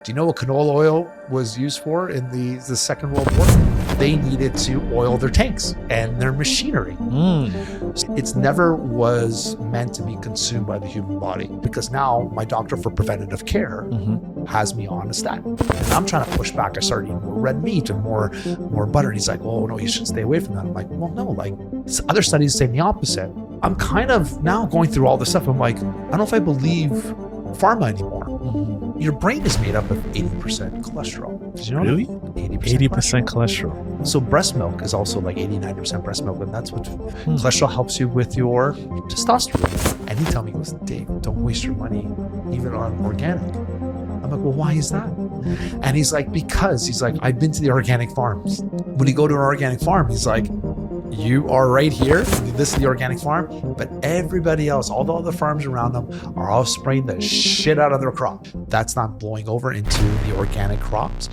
Do you know what canola oil was used for in the Second World War? They needed to oil their tanks and their machinery. It's never was meant to be consumed by the human body, because now my doctor for preventative care has me on a statin. And I'm trying to push back. I started eating more red meat and more butter. And he's like, oh no, you should stay away from that. I'm like, well, no, like other studies say the opposite. I'm kind of now going through all this stuff. I'm like, I don't know if I believe pharma anymore. Your brain is made up of 80% cholesterol. Did you know Really? that? 80% cholesterol. So breast milk is also like 80-90% breast milk, and that's what cholesterol helps you with your testosterone. And he told me, he goes, Dave, don't waste your money even on organic. I'm like, well, why is that? And he's like, because he's like, I've been to the organic farms. When you go to an organic farm, he's like, you are right here. This is the organic farm, but everybody else, all the other farms around them are all spraying the shit out of their crop. That's not blowing over into the organic crops.